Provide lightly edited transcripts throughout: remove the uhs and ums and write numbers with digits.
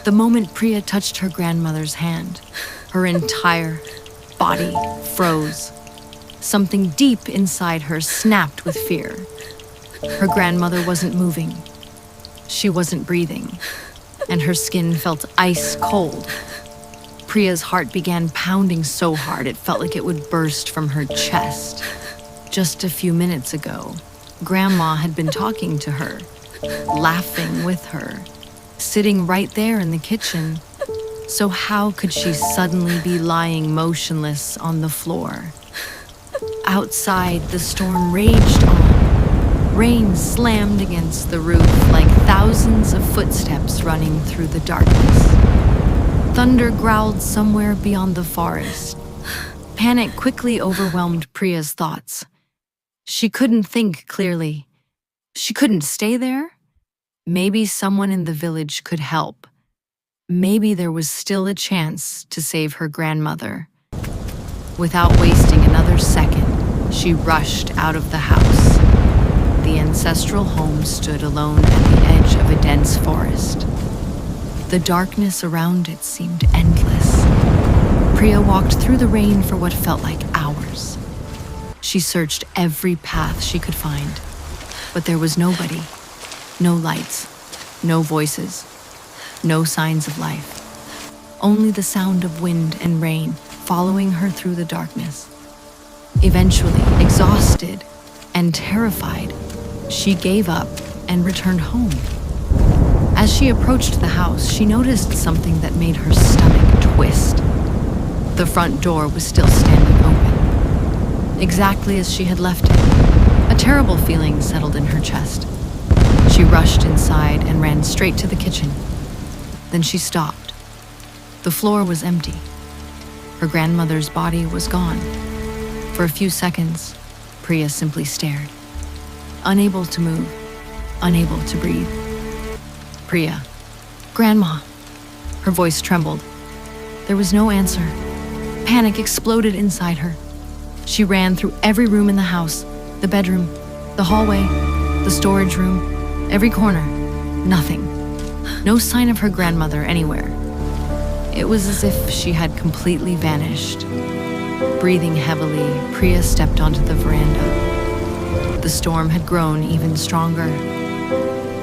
The moment Priya touched her grandmother's hand, her entire body froze. Something deep inside her snapped with fear. Her grandmother wasn't moving. She wasn't breathing, and her skin felt ice cold. Priya's heart began pounding so hard it felt like it would burst from her chest. Just a few minutes ago, Grandma had been talking to her, laughing with her, sitting right there in the kitchen. So how could she suddenly be lying motionless on the floor? Outside, the storm raged on. Rain slammed against the roof like thousands of footsteps running through the darkness. Thunder growled somewhere beyond the forest. Panic quickly overwhelmed Priya's thoughts. She couldn't think clearly. She couldn't stay there. Maybe someone in the village could help. Maybe there was still a chance to save her grandmother. Without wasting another second, she rushed out of the house. The ancestral home stood alone at the edge of a dense forest. The darkness around it seemed endless. Priya walked through the rain for what felt like hours. She searched every path she could find, but there was nobody. No lights, no voices, no signs of life. Only the sound of wind and rain following her through the darkness. Eventually, exhausted and terrified, she gave up and returned home. As she approached the house, she noticed something that made her stomach twist. The front door was still standing open, exactly as she had left it. A terrible feeling settled in her chest. She rushed inside and ran straight to the kitchen. Then she stopped. The floor was empty. Her grandmother's body was gone. For a few seconds, Priya simply stared, unable to move, unable to breathe. Priya, Grandma. Her voice trembled. There was no answer. Panic exploded inside her. She ran through every room in the house, the bedroom, the hallway, the storage room, every corner. Nothing. No sign of her grandmother anywhere. It was as if she had completely vanished. Breathing heavily, Priya stepped onto the veranda. The storm had grown even stronger.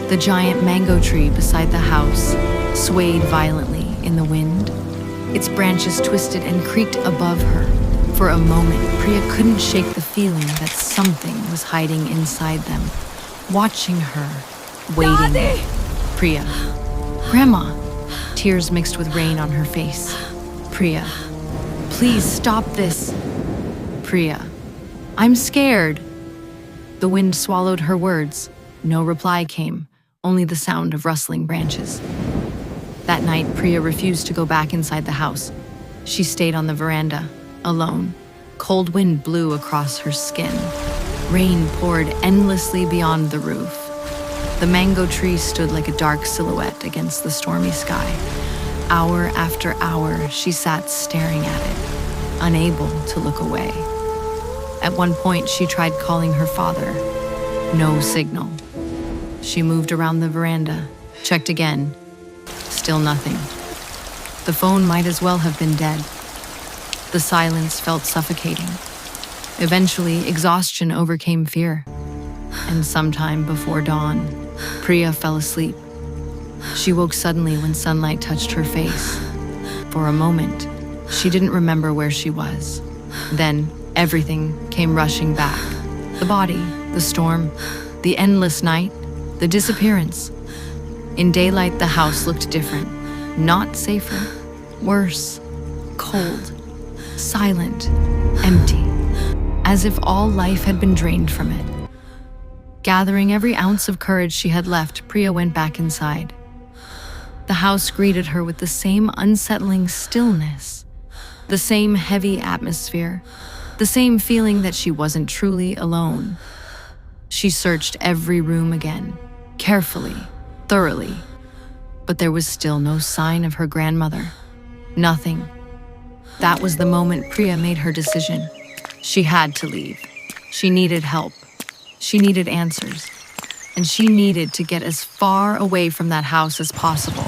The giant mango tree beside the house swayed violently in the wind. Its branches twisted and creaked above her. For a moment, Priya couldn't shake the feeling that something was hiding inside them, watching her, waiting. Daddy! Priya. Grandma. Tears mixed with rain on her face. Priya. Please stop this. Priya. I'm scared. The wind swallowed her words. No reply came, only the sound of rustling branches. That night, Priya refused to go back inside the house. She stayed on the veranda, alone. Cold wind blew across her skin. Rain poured endlessly beyond the roof. The mango tree stood like a dark silhouette against the stormy sky. Hour after hour, she sat staring at it, unable to look away. At one point, she tried calling her father. No signal. She moved around the veranda, checked again. Still nothing. The phone might as well have been dead. The silence felt suffocating. Eventually, exhaustion overcame fear. And sometime before dawn, Priya fell asleep. She woke suddenly when sunlight touched her face. For a moment, she didn't remember where she was. Then, everything came rushing back. The body, the storm, the endless night, the disappearance. In daylight, the house looked different. Not safer, worse, cold, silent, empty, as if all life had been drained from it. Gathering every ounce of courage she had left, Priya went back inside. The house greeted her with the same unsettling stillness, the same heavy atmosphere, the same feeling that she wasn't truly alone. She searched every room again, carefully, thoroughly, but there was still no sign of her grandmother. Nothing. That was the moment Priya made her decision. She had to leave. She needed help. She needed answers. And she needed to get as far away from that house as possible.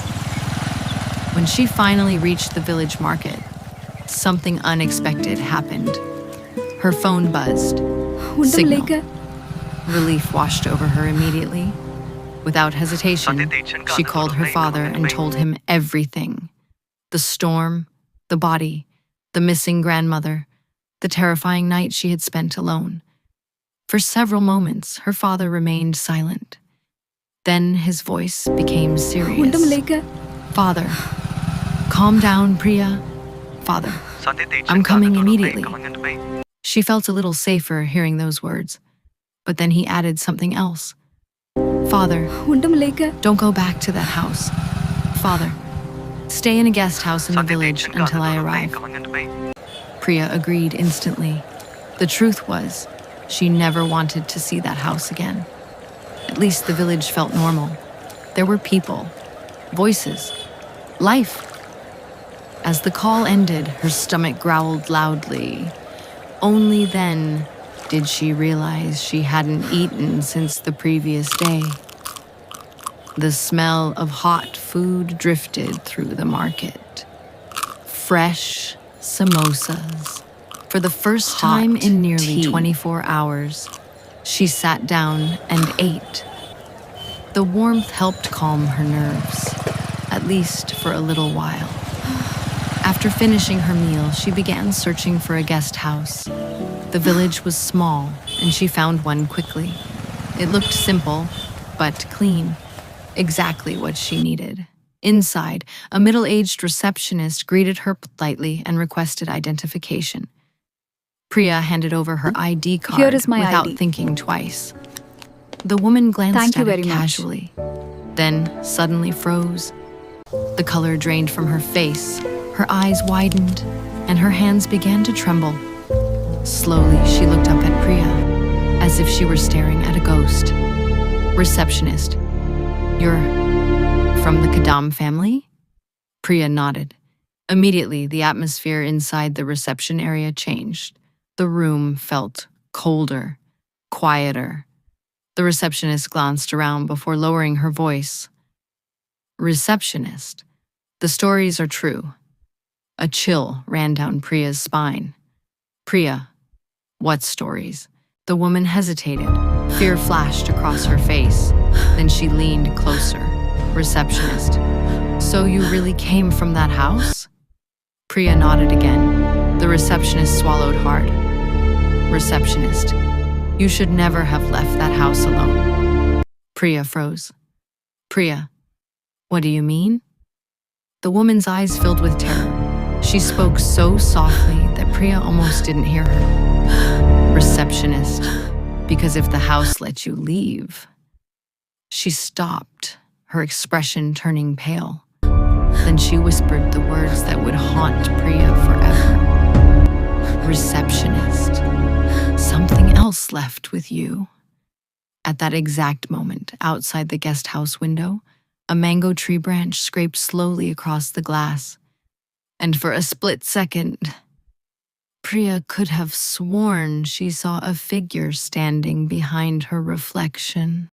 When she finally reached the village market, something unexpected happened. Her phone buzzed. Signal. Relief washed over her immediately. Without hesitation, she called her father and told him everything. The storm, the body, the missing grandmother, the terrifying night she had spent alone. For several moments, her father remained silent. Then his voice became serious. Father, calm down, Priya. Father, I'm coming immediately. She felt a little safer hearing those words, but then he added something else. Father, don't go back to that house. Father, stay in a guest house in the village until I arrive. Priya agreed instantly. The truth was, she never wanted to see that house again. At least the village felt normal. There were people, voices, life. As the call ended, her stomach growled loudly. Only then did she realize she hadn't eaten since the previous day. The smell of hot food drifted through the market. Fresh samosas. For the first time in nearly 24 hours, she sat down and ate. The warmth helped calm her nerves, at least for a little while. After finishing her meal, she began searching for a guest house. The village was small, and she found one quickly. It looked simple, but clean. Exactly what she needed. Inside, a middle-aged receptionist greeted her politely and requested identification. Priya handed over her ID card Here is my without ID. thinking twice. The woman glanced Thank you at very it much. casually, then suddenly froze. The color drained from her face, her eyes widened, and her hands began to tremble. Slowly, she looked up at Priya, as if she were staring at a ghost. Receptionist, you're from the Kadam family? Priya nodded. Immediately, the atmosphere inside the reception area changed. The room felt colder, quieter. The receptionist glanced around before lowering her voice. Receptionist, the stories are true. A chill ran down Priya's spine. Priya, what stories? The woman hesitated. Fear flashed across her face. Then she leaned closer. Receptionist, so you really came from that house? Priya nodded again. The receptionist swallowed hard. Receptionist, you should never have left that house alone. Priya froze. Priya, what do you mean? The woman's eyes filled with terror. She spoke so softly that Priya almost didn't hear her. Receptionist, because if the house let you leave. She stopped, her expression turning pale. Then she whispered the words that would haunt Priya forever. Receptionist, something else left with you. At that exact moment, outside the guest house window, a mango tree branch scraped slowly across the glass. And for a split second, Priya could have sworn she saw a figure standing behind her reflection.